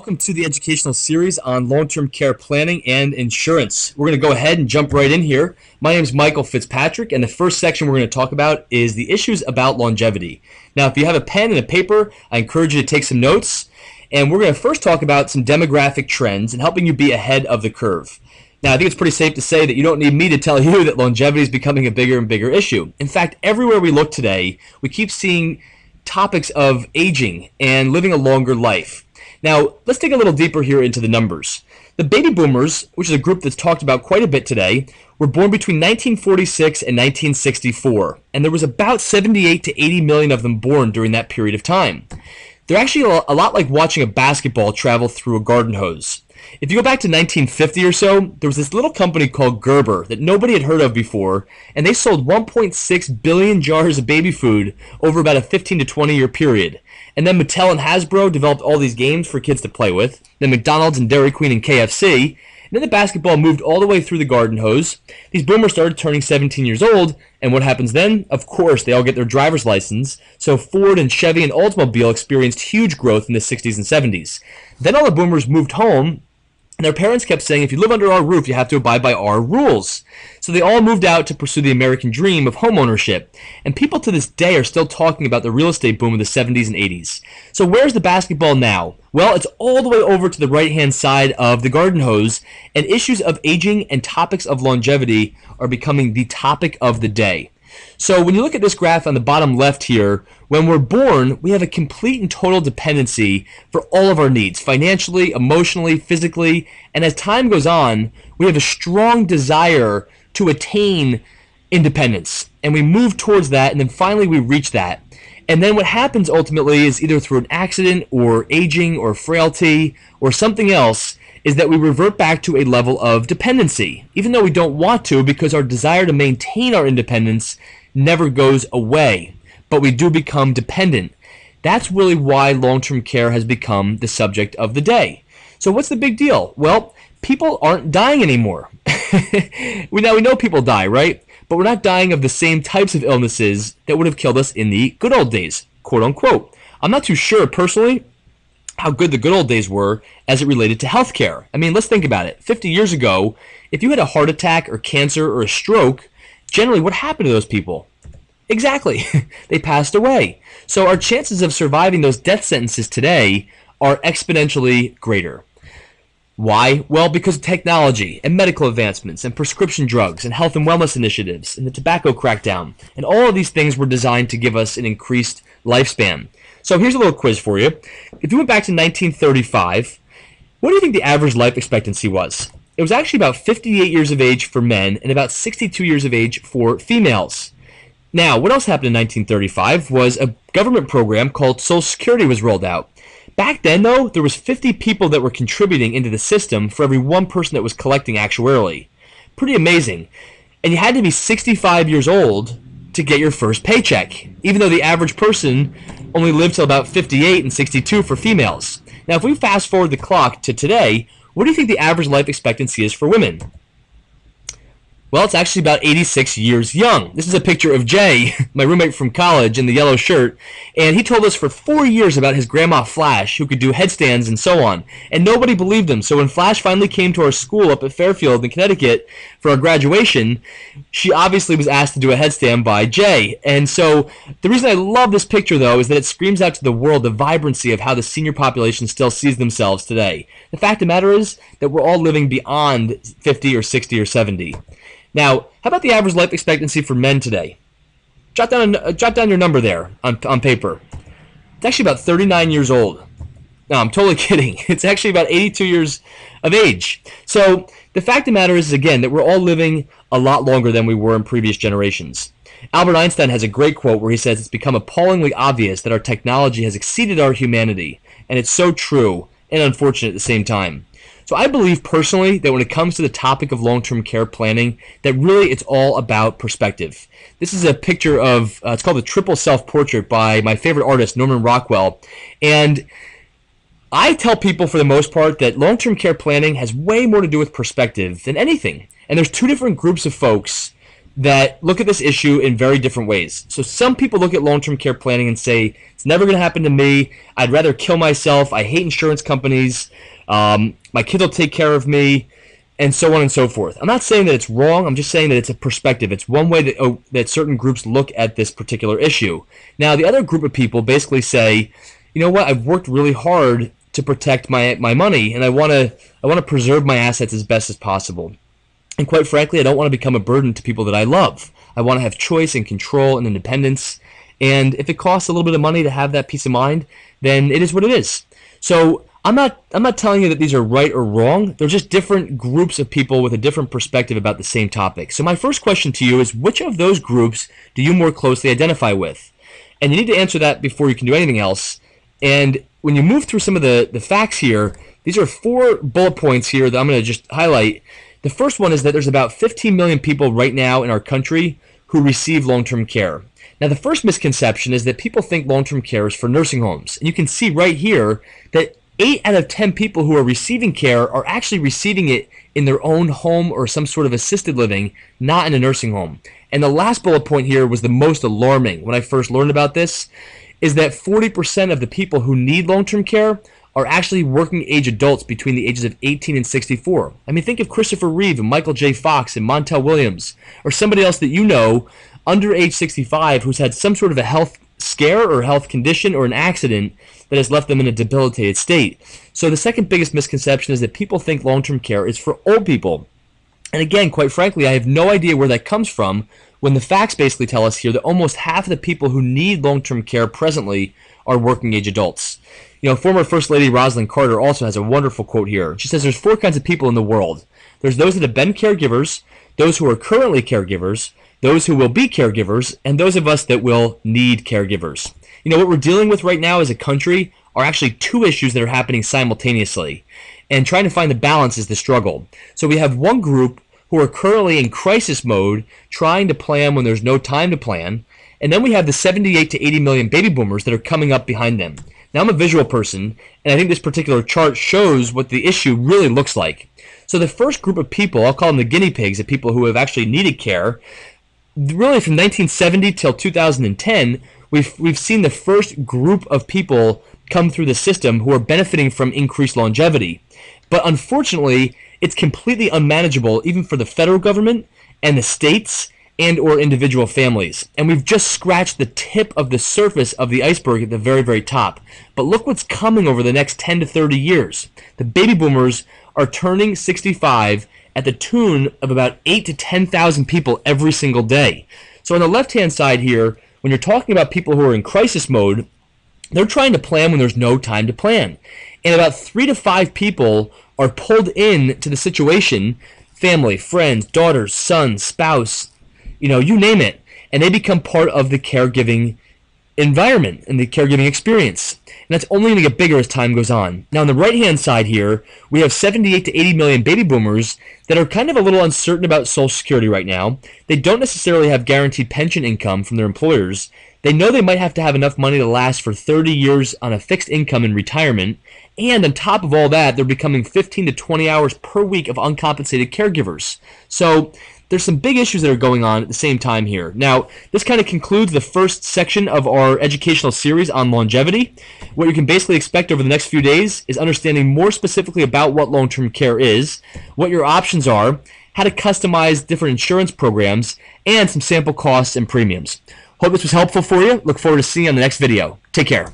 welcome to the educational series on long-term care planning and insurance. We're going to go ahead and jump right in here. My name is Michael Fitzpatrick, and the first section we're going to talk about is the issues about longevity. Now, if you have a pen and a paper, I encourage you to take some notes, and we're going to first talk about some demographic trends and helping you be ahead of the curve. Now, I think it's pretty safe to say that you don't need me to tell you that longevity is becoming a bigger and bigger issue. In fact, everywhere we look today, we keep seeing topics of aging and living a longer life. Now, let's dig a little deeper here into the numbers. The baby boomers, which is a group that's talked about quite a bit today, were born between 1946 and 1964, and there was about 78 to 80 million of them born during that period of time. They're actually a lot like watching a basketball travel through a garden hose. If you go back to 1950 or so, there was this little company called Gerber that nobody had heard of before, and they sold 1.6 billion jars of baby food over about a 15 to 20 year period. And then Mattel and Hasbro developed all these games for kids to play with. Then McDonald's and Dairy Queen and KFC. And then the basketball moved all the way through the garden hose. These boomers started turning 17 years old, and what happens then? Of course, they all get their driver's license. So Ford and Chevy and Oldsmobile experienced huge growth in the 60s and 70s. Then all the boomers moved home, and their parents kept saying, if you live under our roof, you have to abide by our rules. So they all moved out to pursue the American dream of home ownership. And people to this day are still talking about the real estate boom of the 70s and 80s. So where's the basketball now? Well, it's all the way over to the right-hand side of the garden hose, and issues of aging and topics of longevity are becoming the topic of the day. So when you look at this graph on the bottom left here, when we're born, we have a complete and total dependency for all of our needs, financially, emotionally, physically, and as time goes on, we have a strong desire to attain independence, and we move towards that, and then finally we reach that. And then what happens ultimately is either through an accident or aging or frailty or something else is that we revert back to a level of dependency, even though we don't want to, because our desire to maintain our independence never goes away, but we do become dependent. That's really why long-term care has become the subject of the day. So what's the big deal? Well, people aren't dying anymore. we know people die, right? But we're not dying of the same types of illnesses that would have killed us in the good old days, quote unquote. I'm not too sure personally how good the good old days were as it related to healthcare. I mean, let's think about it. 50 years ago, if you had a heart attack or cancer or a stroke, generally what happened to those people? Exactly. They passed away. So our chances of surviving those death sentences today are exponentially greater. Why? Well, because of technology and medical advancements and prescription drugs and health and wellness initiatives and the tobacco crackdown. And all of these things were designed to give us an increased lifespan. So here's a little quiz for you. If you went back to 1935, what do you think the average life expectancy was? It was actually about 58 years of age for men and about 62 years of age for females. Now, what else happened in 1935 was a government program called Social Security was rolled out. Back then, though, there was 50 people that were contributing into the system for every one person that was collecting actuarially. Pretty amazing. And you had to be 65 years old to get your first paycheck, even though the average person only lived till about 58 and 62 for females. Now, if we fast forward the clock to today, what do you think the average life expectancy is for women? Well, it's actually about 86 years young. This is a picture of Jay, my roommate from college, in the yellow shirt, and he told us for 4 years about his grandma Flash, who could do headstands and so on, and nobody believed him. So when Flash finally came to our school up at Fairfield in Connecticut for our graduation, she obviously was asked to do a headstand by Jay. And so the reason I love this picture, though, is that it screams out to the world the vibrancy of how the senior population still sees themselves today. The fact of the matter is that we're all living beyond 50 or 60 or 70. Now, how about the average life expectancy for men today? Jot down your number there on paper. It's actually about 39 years old. No, I'm totally kidding. It's actually about 82 years of age. So the fact of the matter is, again, that we're all living a lot longer than we were in previous generations. Albert Einstein has a great quote where he says, it's become appallingly obvious that our technology has exceeded our humanity. And it's so true and unfortunate at the same time. So I believe personally that when it comes to the topic of long-term care planning, that really it's all about perspective. This is a picture of, it's called the Triple Self-Portrait by my favorite artist, Norman Rockwell. And I tell people for the most part that long-term care planning has way more to do with perspective than anything. And there's two different groups of folks that look at this issue in very different ways. So some people look at long-term care planning and say, it's never going to happen to me. I'd rather kill myself. I hate insurance companies. My kid will take care of me, and so on and so forth. I'm not saying that it's wrong. I'm just saying that it's a perspective. It's one way that certain groups look at this particular issue. Now, the other group of people basically say, you know what, I've worked really hard to protect my money, and I want to preserve my assets as best as possible. And quite frankly, I don't want to become a burden to people that I love. I want to have choice and control and independence. And if it costs a little bit of money to have that peace of mind, then it is what it is. So I'm not telling you that these are right or wrong. They're just different groups of people with a different perspective about the same topic. So my first question to you is, which of those groups do you more closely identify with? And you need to answer that before you can do anything else. And when you move through some of the facts here, these are 4 bullet points here that I'm going to just highlight. The first one is that there's about 15 million people right now in our country who receive long-term care. Now, the first misconception is that people think long-term care is for nursing homes. And you can see right here that 8 out of 10 people who are receiving care are actually receiving it in their own home or some sort of assisted living, not in a nursing home. And the last bullet point here was the most alarming when I first learned about this, is that 40% of the people who need long-term care are actually working age adults between the ages of 18 and 64. I mean, think of Christopher Reeve and Michael J. Fox and Montel Williams, or somebody else that you know under age 65 who's had some sort of a health scare or health condition or an accident that has left them in a debilitated state. So the second biggest misconception is that people think long-term care is for old people. And again, quite frankly, I have no idea where that comes from when the facts basically tell us here that almost half of the people who need long-term care presently are working age adults. You know, former First Lady Rosalind Carter also has a wonderful quote here. She says there's 4 kinds of people in the world. There's those that have been caregivers, those who are currently caregivers, those who will be caregivers, and those of us that will need caregivers. You know, what we're dealing with right now as a country are actually 2 issues that are happening simultaneously. And trying to find the balance is the struggle. So we have one group who are currently in crisis mode, trying to plan when there's no time to plan. And then we have the 78 to 80 million baby boomers that are coming up behind them. Now, I'm a visual person, and I think this particular chart shows what the issue really looks like. So the first group of people, I'll call them the guinea pigs, the people who have actually needed care, really from 1970 till 2010, we've seen the first group of people come through the system who are benefiting from increased longevity. But unfortunately, it's completely unmanageable even for the federal government and the states and or individual families. And we've just scratched the tip of the surface of the iceberg at the very, very top. But look what's coming over the next 10 to 30 years. The baby boomers are turning 65 at the tune of about 8 to 10,000 people every single day. So on the left-hand side here, when you're talking about people who are in crisis mode, they're trying to plan when there's no time to plan. And about 3 to 5 people are pulled in to the situation, family, friends, daughters, sons, spouse, you know, you name it, and they become part of the caregiving environment and the caregiving experience. And that's only going to get bigger as time goes on. Now, on the right-hand side here, we have 78 to 80 million baby boomers that are kind of a little uncertain about Social Security right now. They don't necessarily have guaranteed pension income from their employers. They know they might have to have enough money to last for 30 years on a fixed income in retirement. And on top of all that, they're becoming 15 to 20 hours per week of uncompensated caregivers. So there's some big issues that are going on at the same time here. Now, this kind of concludes the first section of our educational series on longevity. What you can basically expect over the next few days is understanding more specifically about what long-term care is, what your options are, how to customize different insurance programs, and some sample costs and premiums. Hope this was helpful for you. Look forward to seeing you on the next video. Take care.